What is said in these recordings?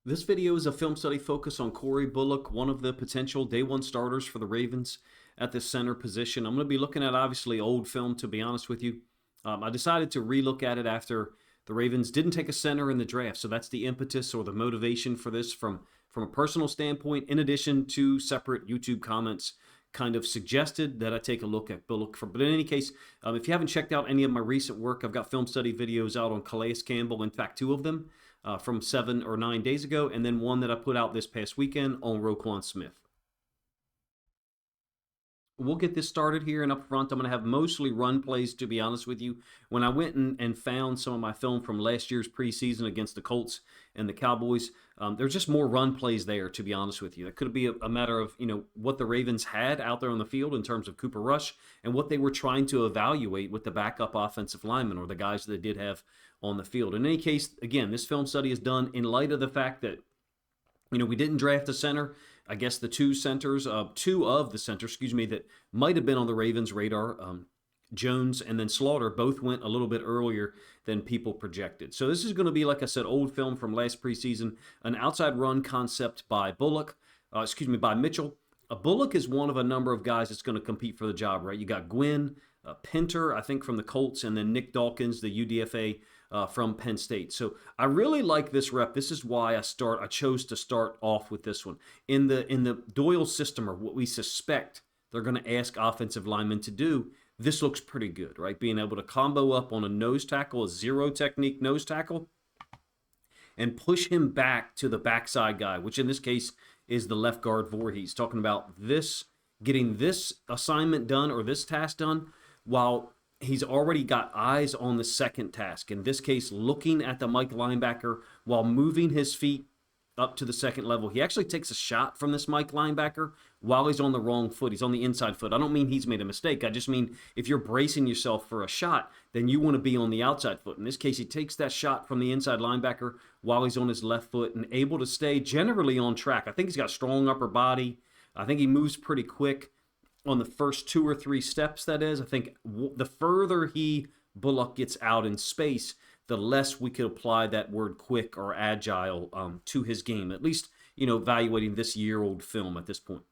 This video is a film study focused on Corey Bullock, one of the potential day one starters for the Ravens at the center position. I'm going to be looking at obviously old film, to be honest with you. I decided to relook at it after the Ravens didn't take a center in the draft, so that's the impetus or the motivation for this from a personal standpoint, in addition to separate YouTube comments kind of suggested that I take a look at Bullock. But in any case, if you haven't checked out any of my recent work, I've got film study videos out on Calais Campbell, in fact, two of them from 7 or 9 days ago, and then one that I put out this past weekend on Roquan Smith. We'll get this started here, and up front, I'm going to have mostly run plays, to be honest with you. When I went and found some of my film from last year's preseason against the Colts and the Cowboys, there's just more run plays there, to be honest with you. It could be a matter of, what the Ravens had out there on the field in terms of Cooper Rush and what they were trying to evaluate with the backup offensive linemen or the guys that they did have on the field. In any case, again, this film study is done in light of the fact that, we didn't draft a center. I guess the two of the centers, that might have been on the Ravens' radar, Jones and then Slaughter, both went a little bit earlier than people projected. So this is going to be, like I said, old film from last preseason, an outside run concept by by Mitchell. Bullock is one of a number of guys that's going to compete for the job, right? You got Gwynn, Pinter, I think, from the Colts, and then Nick Dawkins, the UDFA from Penn State. So I really like this rep. This is why I chose to start off with this one. In the Doyle system, or what we suspect they're going to ask offensive linemen to do, this looks pretty good, right? Being able to combo up on a nose tackle, a zero technique nose tackle, and push him back to the backside guy, which in this case is the left guard Voorhees. Talking about getting this assignment done or this task done while he's already got eyes on the second task. In this case, looking at the Mike linebacker while moving his feet up to the second level. He actually takes a shot from this Mike linebacker while he's on the wrong foot. He's on the inside foot. I don't mean he's made a mistake. I just mean if you're bracing yourself for a shot, then you want to be on the outside foot. In this case, he takes that shot from the inside linebacker while he's on his left foot and able to stay generally on track. I think he's got a strong upper body. I think he moves pretty quick on the first 2 or 3 steps, that is. I think the further Bullock gets out in space, the less we could apply that word quick or agile to his game, at least, evaluating this year-old film at this point.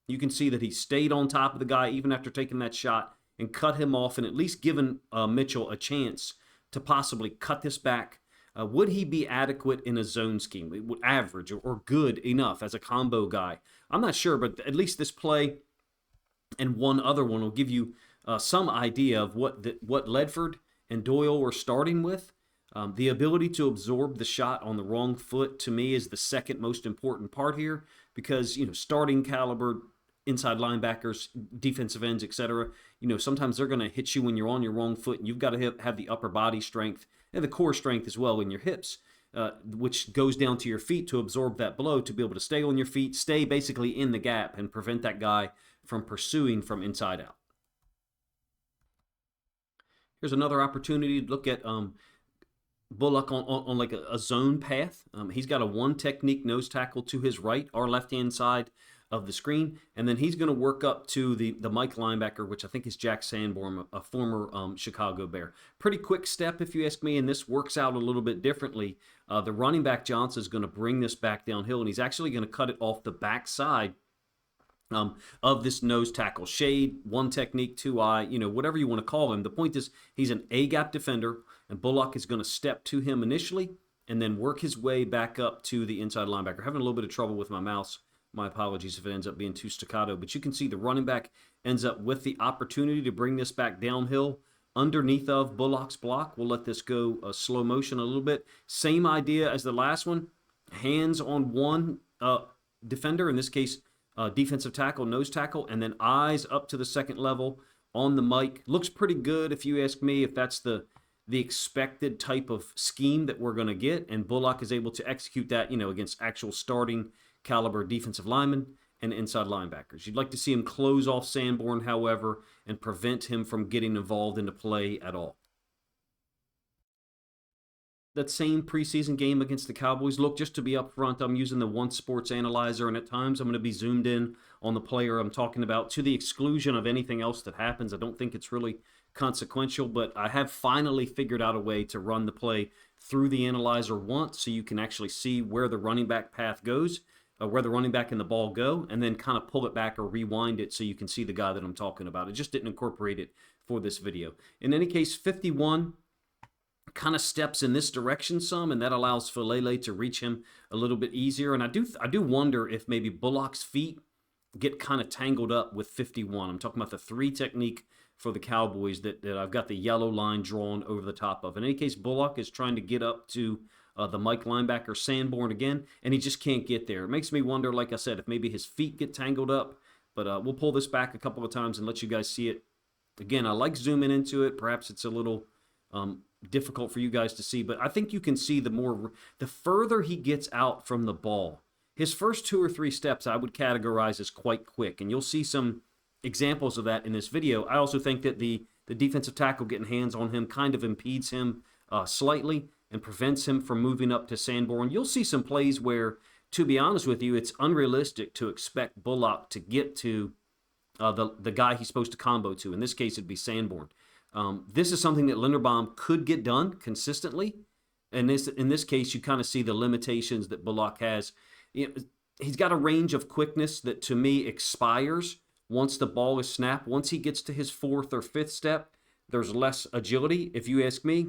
You can see that he stayed on top of the guy even after taking that shot and cut him off and at least given Mitchell a chance to possibly cut this back. Would he be adequate in a zone scheme? Average or good enough as a combo guy? I'm not sure, but at least this play and one other one will give you some idea of what Ledford and Doyle were starting with. The ability to absorb the shot on the wrong foot, to me, is the second most important part here because, starting caliber inside linebackers, defensive ends, etc., sometimes they're going to hit you when you're on your wrong foot, and you've got to have the upper body strength and the core strength as well in your hips, which goes down to your feet to absorb that blow, to be able to stay on your feet, stay basically in the gap, and prevent that guy from pursuing from inside out. Here's another opportunity to look at Bullock on like a zone path. He's got a one technique nose tackle to his right, our left-hand side of the screen, and then he's going to work up to the Mike linebacker, which I think is Jack Sanborn, a former Chicago Bear. Pretty quick step, if you ask me, and this works out a little bit differently. The running back Johnson is going to bring this back downhill, and he's actually going to cut it off the backside of this nose tackle. Shade, one technique, two eye, whatever you want to call him. The point is he's an A-gap defender, and Bullock is going to step to him initially and then work his way back up to the inside linebacker. Having a little bit of trouble with my mouse. My apologies if it ends up being too staccato. But you can see the running back ends up with the opportunity to bring this back downhill underneath of Bullock's block. We'll let this go slow motion a little bit. Same idea as the last one. Hands on one defender, in this case, defensive tackle, nose tackle, and then eyes up to the second level on the mic. Looks pretty good if you ask me, if that's the expected type of scheme that we're going to get. And Bullock is able to execute that, against actual starting caliber defensive linemen and inside linebackers. You'd like to see him close off Sanborn, however, and prevent him from getting involved into play at all. That same preseason game against the Cowboys, look, just to be upfront, I'm using the Once Sports Analyser, and at times I'm going to be zoomed in on the player I'm talking about to the exclusion of anything else that happens. I don't think it's really consequential, but I have finally figured out a way to run the play through the analyzer once so you can actually see where the running back path goes, where the running back and the ball go, and then kind of pull it back or rewind it so you can see the guy that I'm talking about. It just didn't incorporate it for this video. In any case, 51 kind of steps in this direction some, and that allows Filele to reach him a little bit easier. And I do wonder if maybe Bullock's feet get kind of tangled up with 51. I'm talking about the 3 technique for the Cowboys that I've got the yellow line drawn over the top of. In any case, Bullock is trying to get up to the Mike linebacker Sanborn again, and he just can't get there. It makes me wonder, like I said, if maybe his feet get tangled up. But we'll pull this back a couple of times and let you guys see it. Again, I like zooming into it. Perhaps it's a little difficult for you guys to see, but I think you can see the further he gets out from the ball. His first 2 or 3 steps I would categorize as quite quick, and you'll see some examples of that in this video. I also think that the defensive tackle getting hands on him kind of impedes him slightly and prevents him from moving up to Sanborn. You'll see some plays where, to be honest with you, it's unrealistic to expect Bullock to get to the guy he's supposed to combo to. In this case, it'd be Sanborn. This is something that Linderbaum could get done consistently. And in this case, you kind of see the limitations that Bullock has. He's got a range of quickness that, to me, expires once the ball is snapped. Once he gets to his 4th or 5th step, there's less agility. If you ask me,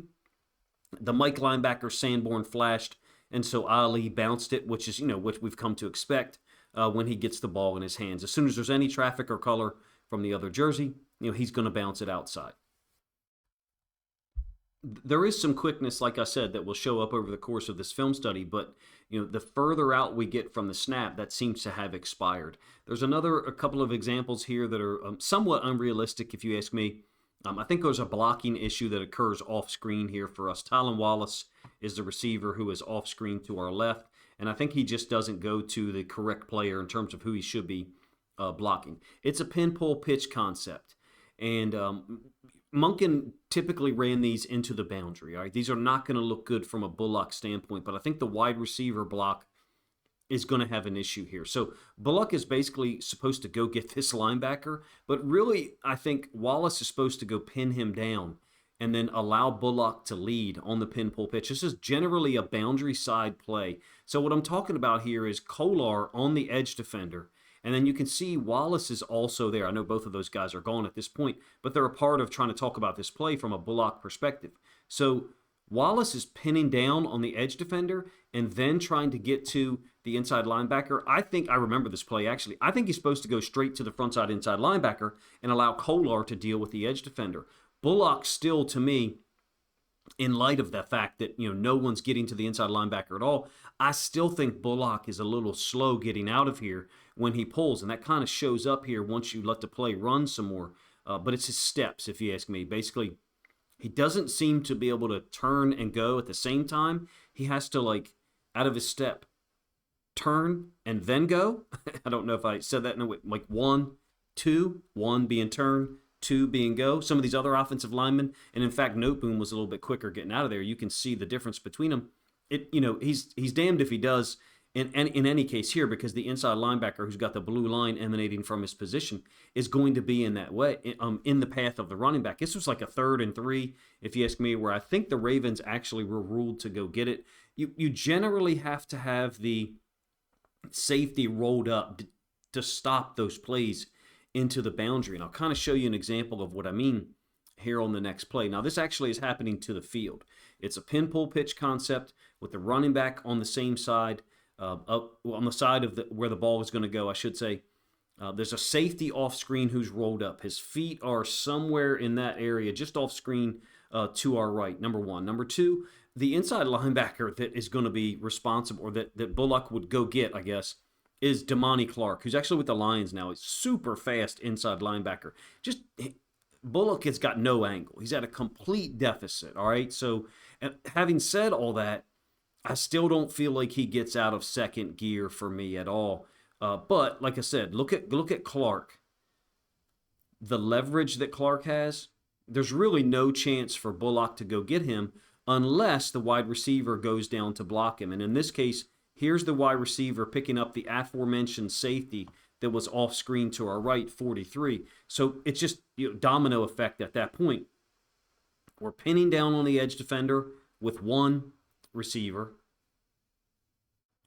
the Mike linebacker Sanborn flashed, and so Ali bounced it, which is, what we've come to expect when he gets the ball in his hands. As soon as there's any traffic or color from the other jersey, he's going to bounce it outside. There is some quickness, like I said, that will show up over the course of this film study, but the further out we get from the snap, that seems to have expired. There's a couple of examples here that are somewhat unrealistic, if you ask me. I think there's a blocking issue that occurs off screen here for us. Tylan Wallace is the receiver who is off screen to our left, and I think he just doesn't go to the correct player in terms of who he should be blocking. It's a pin pull pitch concept, and Monken typically ran these into the boundary. All right, these are not going to look good from a Bullock standpoint, but I think the wide receiver block is going to have an issue here. So Bullock is basically supposed to go get this linebacker, but really I think Wallace is supposed to go pin him down and then allow Bullock to lead on the pin pull pitch. This is generally a boundary side play. So what I'm talking about here is Kolar on the edge defender. And then you can see Wallace is also there. I know both of those guys are gone at this point, but they're a part of trying to talk about this play from a Bullock perspective. So Wallace is pinning down on the edge defender and then trying to get to the inside linebacker. I remember this play actually. I think he's supposed to go straight to the front side inside linebacker and allow Kolar to deal with the edge defender. Bullock still, to me, in light of the fact that no one's getting to the inside linebacker at all, I still think Bullock is a little slow getting out of here when he pulls, and that kind of shows up here once you let the play run some more. But it's his steps, if you ask me. Basically, he doesn't seem to be able to turn and go at the same time. He has to, out of his step, turn and then go. I don't know if I said that in a way. 1, 2, 1 being turn, 2 being go. Some of these other offensive linemen, and in fact, Noteboom was a little bit quicker getting out of there. You can see the difference between them. He's damned if he does in any case here, because the inside linebacker who's got the blue line emanating from his position is going to be in that way, in the path of the running back. This was like a 3rd and 3, if you ask me, where I think the Ravens actually were ruled to go get it. You generally have to have the safety rolled up to stop those plays into the boundary. And I'll kind of show you an example of what I mean here on the next play. Now, this actually is happening to the field. It's a pin pull pitch concept with the running back on the same side, on the side of where the ball is going to go, I should say. There's a safety off screen who's rolled up. His feet are somewhere in that area, just off screen to our right, number 1. Number 2, the inside linebacker that is going to be responsible, or that Bullock would go get, I guess, is Damani Clark, who's actually with the Lions now. He's super fast inside linebacker. Bullock has got no angle. He's at a complete deficit, all right? So having said all that, I still don't feel like he gets out of second gear for me at all. But like I said, look at Clark. The leverage that Clark has, there's really no chance for Bullock to go get him unless the wide receiver goes down to block him. And in this case, here's the wide receiver picking up the aforementioned safety that was off screen to our right, 43. So it's just domino effect at that point. We're pinning down on the edge defender with one receiver,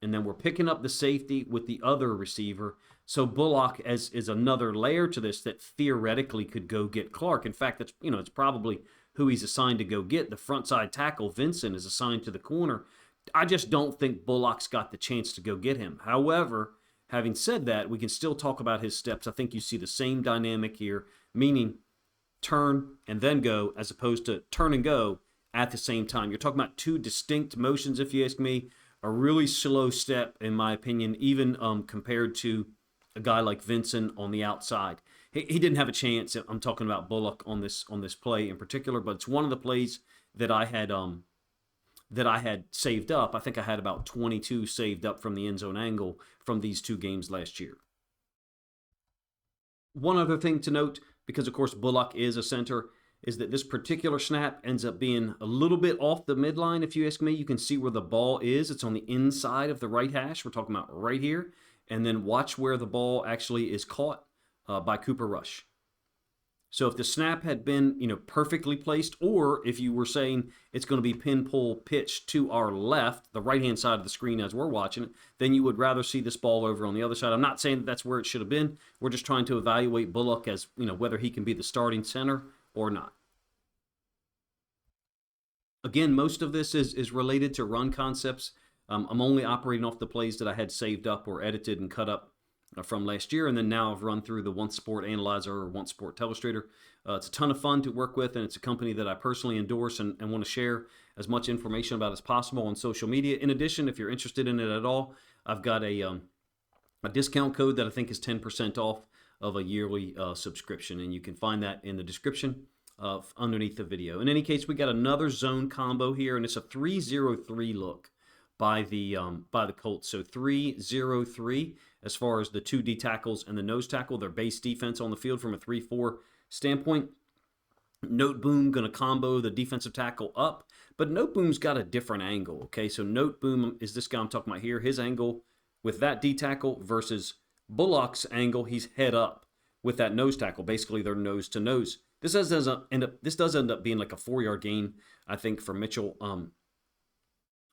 and then we're picking up the safety with the other receiver. So Bullock is another layer to this that theoretically could go get Clark. In fact, it's probably who he's assigned to go get. The front side tackle, Vincent, is assigned to the corner. I just don't think Bullock's got the chance to go get him. However, having said that, we can still talk about his steps. I think you see the same dynamic here, meaning turn and then go, as opposed to turn and go at the same time. You're talking about two distinct motions, if you ask me. A really slow step, in my opinion, even compared to a guy like Vincent on the outside. He didn't have a chance. I'm talking about Bullock on this play in particular, but it's one of the plays that I had saved up. I think I had about 22 saved up from the end zone angle from these two games last year. One other thing to note, because of course Bullock is a center, is that this particular snap ends up being a little bit off the midline, if you ask me. You can see where the ball is. It's on the inside of the right hash. We're talking about right here. And then watch where the ball actually is caught by Cooper Rush. So if the snap had been, perfectly placed, or if you were saying it's going to be pin pull pitch to our left, the right-hand side of the screen as we're watching it, then you would rather see this ball over on the other side. I'm not saying that that's where it should have been. We're just trying to evaluate Bullock as, whether he can be the starting center or not. Again, most of this is related to run concepts. I'm only operating off the plays that I had saved up or edited and cut up from last year, and then now I've run through the Once Sport Analyser or Once Sport Telestrator. It's a ton of fun to work with, and it's a company that I personally endorse and want to share as much information about as possible on social media. In addition, if you're interested in it at all, I've got a discount code that I think is 10% off of a yearly subscription, and you can find that in the description underneath the video. In any case, we got another zone combo here, and it's a 3-0-3 look by the Colts. So 3-0-3 as far as the two D tackles and the nose tackle, their base defense on the field from a 3-4 standpoint. Noteboom going to combo the defensive tackle up, but Noteboom's got a different angle, okay? So Noteboom is this guy I'm talking about here. His angle with that D tackle versus Bullock's angle, he's head up with that nose tackle. Basically, they're nose to nose. This does end up being like a 4-yard gain, I think, for Mitchell.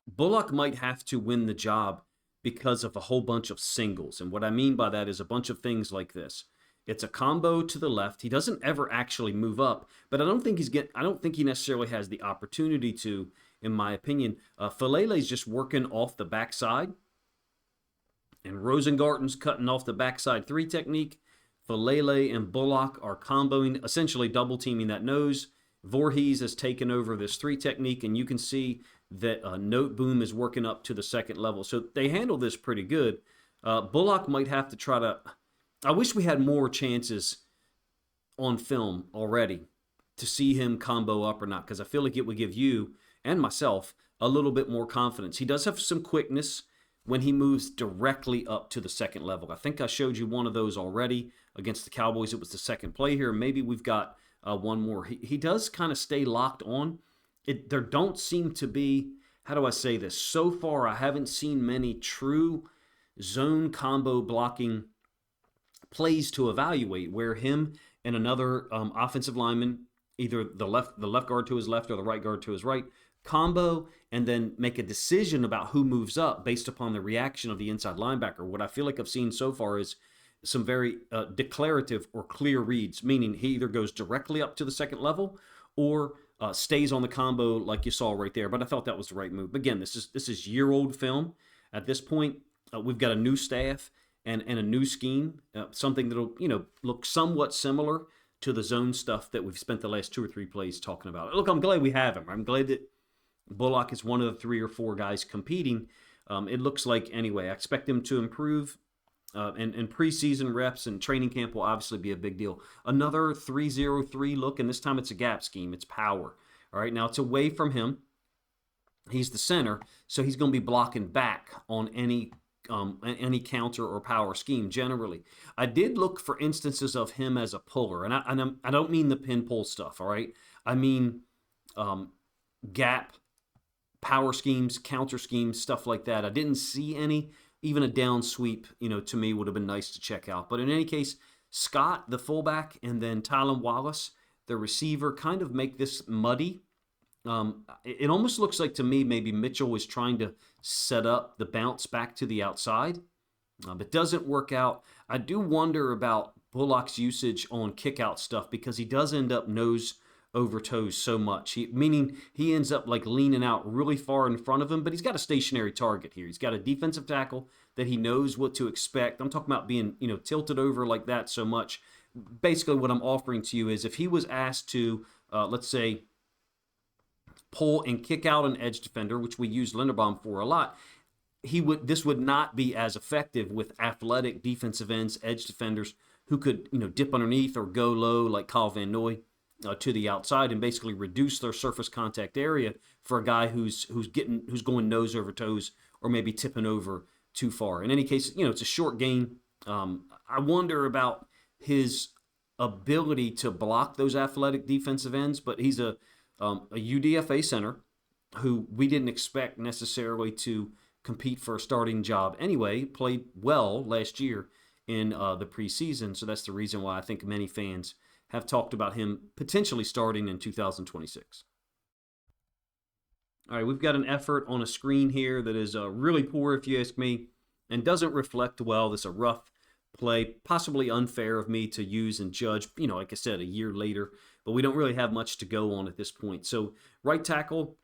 Bullock might have to win the job because of a whole bunch of singles. And what I mean by that is a bunch of things like this. It's a combo to the left. He doesn't ever actually move up, but I don't think he necessarily has the opportunity to, in my opinion. Falele's just working off the backside, and Rosengarten's cutting off the backside 3 technique. Falele and Bullock are comboing, essentially double teaming that nose. Voorhees has taken over this 3 technique, and you can see that Noteboom is working up to the second level. So they handle this pretty good. Bullock might have to try to... I wish we had more chances on film already to see him combo up or not, because I feel like it would give you and myself a little bit more confidence. He does have some quickness when he moves directly up to the second level. I think I showed you one of those already against the Cowboys. It was the second play here. Maybe we've got one more. He does kind of stay locked on. There don't seem to be, how do I say this? So far, I haven't seen many true zone combo blocking plays to evaluate where him and another offensive lineman, either the left guard to his left or the right guard to his right, combo and then make a decision about who moves up based upon the reaction of the inside linebacker. What I feel like I've seen so far is some very declarative or clear reads, meaning he either goes directly up to the second level or stays on the combo like you saw right there. But I felt that was the right move. But again, this is year-old film. At this point, we've got a new staff and a new scheme, something that'll look somewhat similar to the zone stuff that we've spent the last 2 or 3 plays talking about. Look, I'm glad we have him. I'm glad that Bullock is one of the 3 or 4 guys competing. It looks like, anyway, I expect him to improve. And preseason reps and training camp will obviously be a big deal. Another 3-0-3 look, and this time it's a gap scheme. It's power. All right, now it's away from him. He's the center, so he's going to be blocking back on any counter or power scheme generally. I did look for instances of him as a puller, and I don't mean the pin pull stuff, all right? I mean gap, power schemes, counter schemes, stuff like that. I didn't see any. Even a down sweep, to me would have been nice to check out. But in any case, Scott, the fullback, and then Tylan Wallace, the receiver, kind of make this muddy. It almost looks like to me maybe Mitchell was trying to set up the bounce back to the outside, but doesn't work out. I do wonder about Bullock's usage on kick out stuff because he does end up nose over toes so much. Meaning he ends up like leaning out really far in front of him, but he's got a stationary target here. He's got a defensive tackle that he knows what to expect. I'm talking about being, tilted over like that so much. Basically, what I'm offering to you is if he was asked to, let's say, pull and kick out an edge defender, which we use Linderbaum for a lot, this would not be as effective with athletic defensive ends, edge defenders who could dip underneath or go low like Kyle Van Noy to the outside and basically reduce their surface contact area for a guy who's going nose over toes or maybe tipping over too far. In any case, it's a short gain. I wonder about his ability to block those athletic defensive ends, but he's a UDFA center who we didn't expect necessarily to compete for a starting job anyway. Played well last year in the preseason, so that's the reason why I think many fans have talked about him potentially starting in 2026. All right, we've got an effort on a screen here that is really poor, if you ask me, and doesn't reflect well. This is a rough play, possibly unfair of me to use and judge, like I said, a year later, but we don't really have much to go on at this point. So right tackle,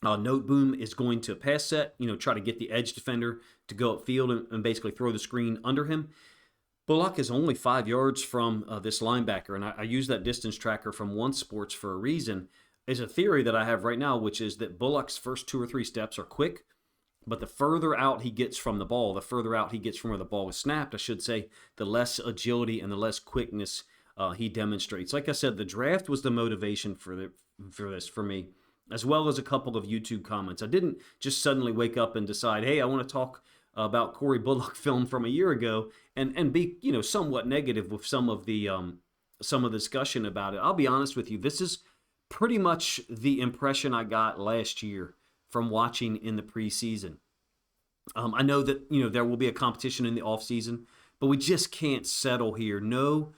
Noteboom is going to pass set, try to get the edge defender to go upfield and basically throw the screen under him. Bullock is only 5 yards from this linebacker, and I use that distance tracker from Once Sports for a reason. Is a theory that I have right now, which is that Bullock's first 2 or 3 steps are quick, but the further out he gets from the ball, the further out he gets from where the ball is snapped, I should say, the less agility and the less quickness he demonstrates. Like I said, the draft was the motivation for this for me, as well as a couple of YouTube comments. I didn't just suddenly wake up and decide, hey, I want to talk about Corey Bullock film from a year ago and be somewhat negative with some of the discussion about it. I'll be honest with you, this is pretty much the impression I got last year from watching in the preseason. I know that there will be a competition in the offseason, but we just can't settle here. No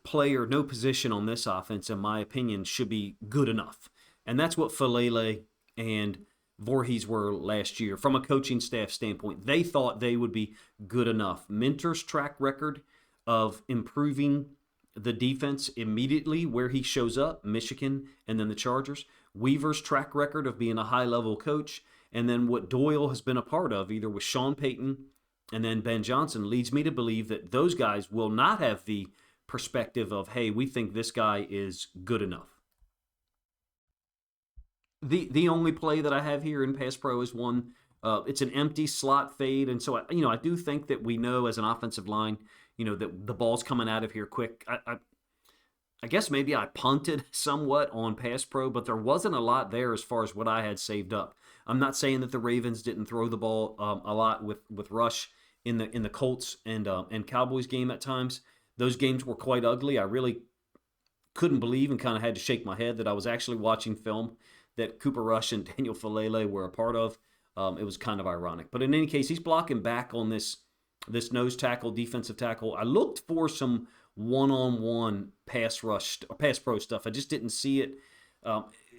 player, no position on this offense, in my opinion, should be good enough. And that's what Falele and Voorhees were last year. From a coaching staff standpoint, they thought they would be good enough. Minter's track record of improving the defense immediately where he shows up, Michigan and then the Chargers. Weaver's track record of being a high-level coach, and then what Doyle has been a part of, either with Sean Payton and then Ben Johnson, leads me to believe that those guys will not have the perspective of, hey, we think this guy is good enough. The only play that I have here in Pass Pro is one. It's an empty slot fade, and so I do think that we know as an offensive line, that the ball's coming out of here quick. I guess maybe I punted somewhat on Pass Pro, but there wasn't a lot there as far as what I had saved up. I'm not saying that the Ravens didn't throw the ball a lot with Rush in the Colts and Cowboys game at times. Those games were quite ugly. I really couldn't believe and kind of had to shake my head that I was actually watching film that Cooper Rush and Daniel Falele were a part of. It was kind of ironic. But in any case, he's blocking back on this nose tackle, defensive tackle. I looked for some one-on-one pass rush, or pass pro stuff. I just didn't see it,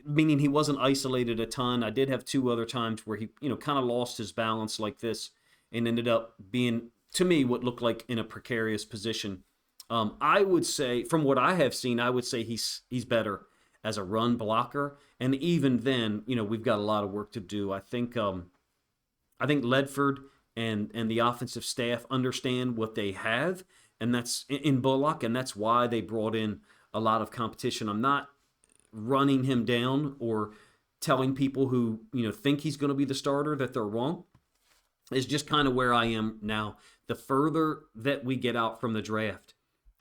meaning he wasn't isolated a ton. I did have 2 other times where he, kind of lost his balance like this and ended up being, to me, what looked like in a precarious position. I would say, from what I have seen, I would say he's better as a run blocker, and even then, we've got a lot of work to do. I think Ledford and the offensive staff understand what they have, and that's in Bullock, and that's why they brought in a lot of competition. I'm not running him down or telling people who think he's going to be the starter that they're wrong. It's just kind of where I am now. The further that we get out from the draft,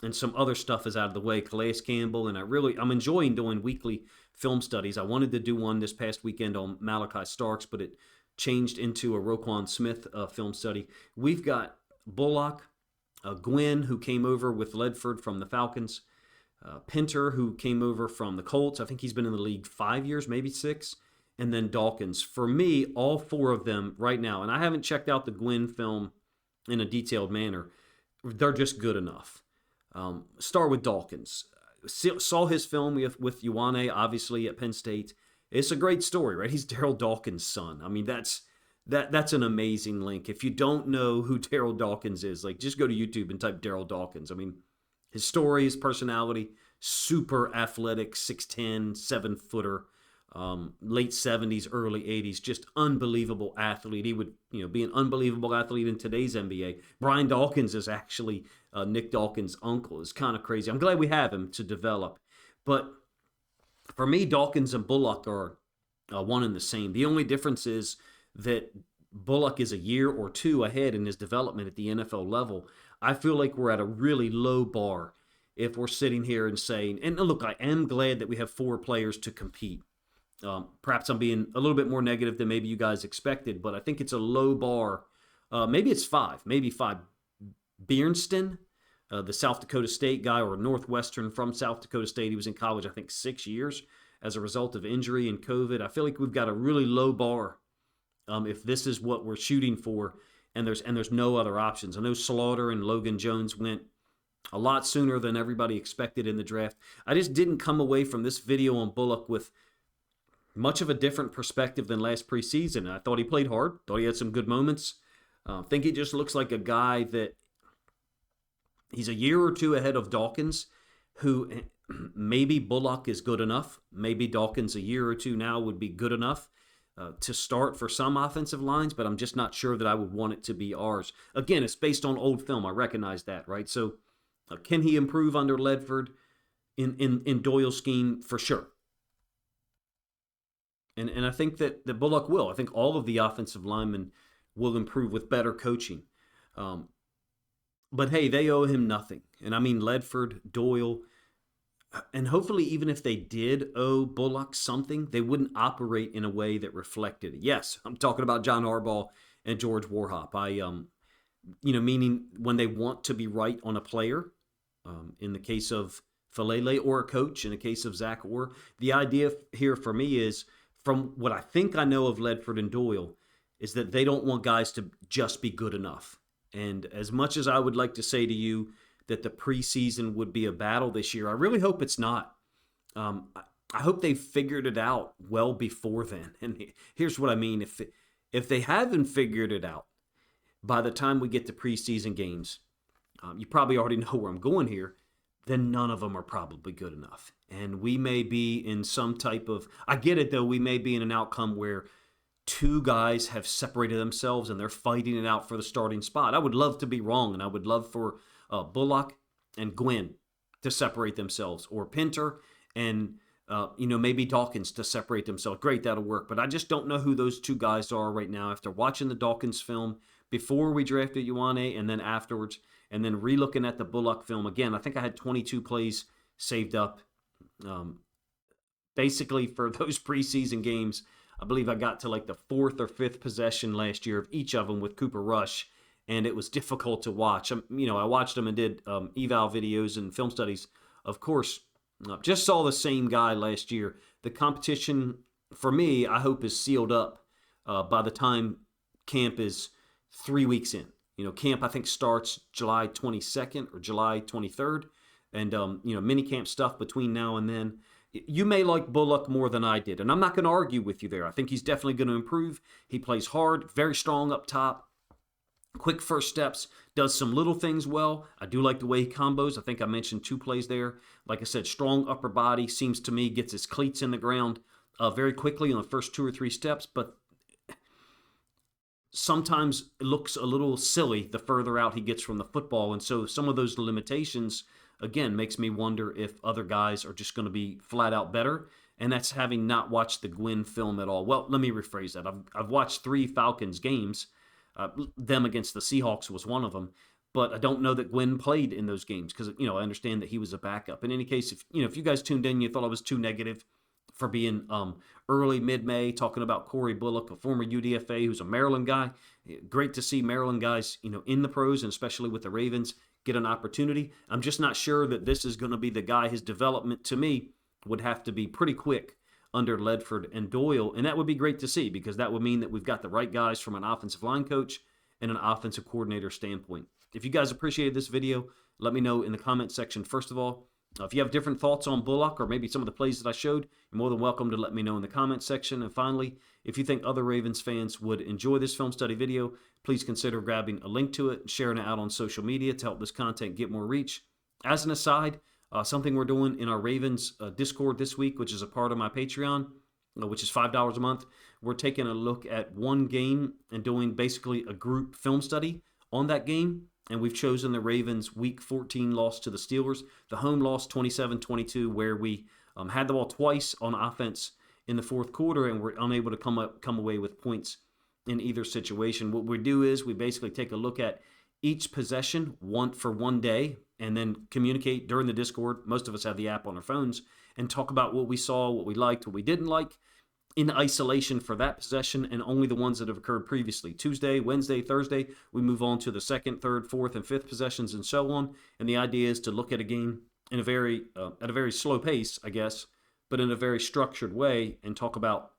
and some other stuff is out of the way, Calais Campbell, and I'm enjoying doing weekly film studies. I wanted to do one this past weekend on Malachi Starks, but it changed into a Roquan Smith film study. We've got Bullock, Gwynn, who came over with Ledford from the Falcons, Pinter, who came over from the Colts. I think he's been in the league 5 years, maybe 6, and then Dawkins. For me, all 4 of them right now, and I haven't checked out the Gwynn film in a detailed manner, they're just good enough. Start with Dawkins. Saw his film with Ioane, obviously, at Penn State. It's a great story, right? He's Daryl Dawkins' son. I mean, that's an amazing link. If you don't know who Daryl Dawkins is, like just go to YouTube and type Daryl Dawkins. I mean, his story, his personality, super athletic, 6'10", 7-footer, late 70s, early 80s, just unbelievable athlete. He would, be an unbelievable athlete in today's NBA. Brian Dawkins is actually Nick Dawkins' uncle. It's kind of crazy. I'm glad we have him to develop. But for me, Dawkins and Bullock are one and the same. The only difference is that Bullock is a year or two ahead in his development at the NFL level. I feel like we're at a really low bar if we're sitting here and saying, and look, I am glad that we have 4 players to compete. Perhaps I'm being a little bit more negative than maybe you guys expected, but I think it's a low bar. Maybe it's 5, maybe 5. Biernston, the South Dakota State guy, or Northwestern from South Dakota State. He was in college, I think, 6 years as a result of injury and COVID. I feel like we've got a really low bar if this is what we're shooting for, and there's no other options. I know Slaughter and Logan Jones went a lot sooner than everybody expected in the draft. I just didn't come away from this video on Bullock with much of a different perspective than last preseason. I thought he played hard, thought he had some good moments. I think he just looks like a guy that he's a year or two ahead of Dawkins, who maybe Bullock is good enough. Maybe Dawkins a year or two now would be good enough to start for some offensive lines, but I'm just not sure that I would want it to be ours. Again, it's based on old film. I recognize that, right? So can he improve under Ledford in Doyle's scheme? For sure. And I think that Bullock will. I think all of the offensive linemen will improve with better coaching. But hey, they owe him nothing. And I mean Ledford, Doyle, and hopefully even if they did owe Bullock something, they wouldn't operate in a way that reflected it. Yes, I'm talking about John Harbaugh and George Warhop. Meaning when they want to be right on a player, in the case of Falele, or a coach, in the case of Zach Orr. The idea here for me is, from what I think I know of Ledford and Doyle, is that they don't want guys to just be good enough. And as much as I would like to say to you that the preseason would be a battle this year, I really hope it's not. I hope they figured it out well before then. And here's what I mean. If they haven't figured it out by the time we get to preseason games, you probably already know where I'm going here, then none of them are probably good enough. And we may be in some type of, I get it though, we may be in an outcome where 2 guys have separated themselves and they're fighting it out for the starting spot. I would love to be wrong, and I would love for Bullock and Gwynn to separate themselves, or Pinter and maybe Dawkins to separate themselves. Great, that'll work. But I just don't know who those 2 guys are right now after watching the Dawkins film before we drafted Ioane, and then afterwards, and then re-looking at the Bullock film again. I think I had 22 plays saved up. Basically, for those preseason games, I believe I got to like the 4th or 5th possession last year of each of them with Cooper Rush, and it was difficult to watch. I watched them and did eval videos and film studies. Of course, just saw the same guy last year. The competition, for me, I hope is sealed up by the time camp is 3 weeks in. Camp I think starts July 22nd or July 23rd, and mini camp stuff between now and then. You may like Bullock more than I did, and I'm not going to argue with you there. I think he's definitely going to improve. He plays hard, very strong up top, quick first steps, does some little things well. I do like the way he combos. I think I mentioned 2 plays there. Like I said, strong upper body, seems to me, gets his cleats in the ground very quickly on the first 2 or 3 steps, but sometimes it looks a little silly the further out he gets from the football. And so some of those limitations, again, makes me wonder if other guys are just going to be flat out better. And that's having not watched the Gwynn film at all. Well, let me rephrase that. I've watched 3 Falcons games. Them against the Seahawks was one of them. But I don't know that Gwynn played in those games because, I understand that he was a backup. In any case, if you guys tuned in, you thought I was too negative for being early, mid-May, talking about Corey Bullock, a former UDFA who's a Maryland guy. Great to see Maryland guys, in the pros, and especially with the Ravens, get an opportunity. I'm just not sure that this is going to be the guy. His development, to me, would have to be pretty quick under Ledford and Doyle, and that would be great to see because that would mean that we've got the right guys from an offensive line coach and an offensive coordinator standpoint. If you guys appreciated this video, let me know in the comment section, first of all. If you have different thoughts on Bullock or maybe some of the plays that I showed, you're more than welcome to let me know in the comments section. And finally, if you think other Ravens fans would enjoy this film study video, please consider grabbing a link to it and sharing it out on social media to help this content get more reach. As an aside, something we're doing in our Ravens Discord this week, which is a part of my Patreon, which is $5 a month, we're taking a look at one game and doing basically a group film study on that game. And we've chosen the Ravens' Week 14 loss to the Steelers, the home loss 27-22, where we had the ball twice on offense in the fourth quarter and were unable to come away with points in either situation. What we do is we basically take a look at each possession for one day and then communicate during the Discord. Most of us have the app on our phones, and talk about what we saw, what we liked, what we didn't like, in isolation for that possession, and only the ones that have occurred previously. Tuesday, Wednesday, Thursday, we move on to the second, third, fourth, and fifth possessions, and so on. And the idea is to look at a game in a at a very slow pace, I guess, but in a very structured way, and talk about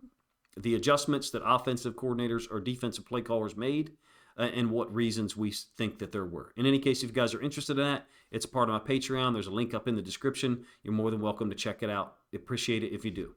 the adjustments that offensive coordinators or defensive play callers made, and what reasons we think that there were. In any case, if you guys are interested in that, it's a part of my Patreon. There's a link up in the description. You're more than welcome to check it out. Appreciate it if you do.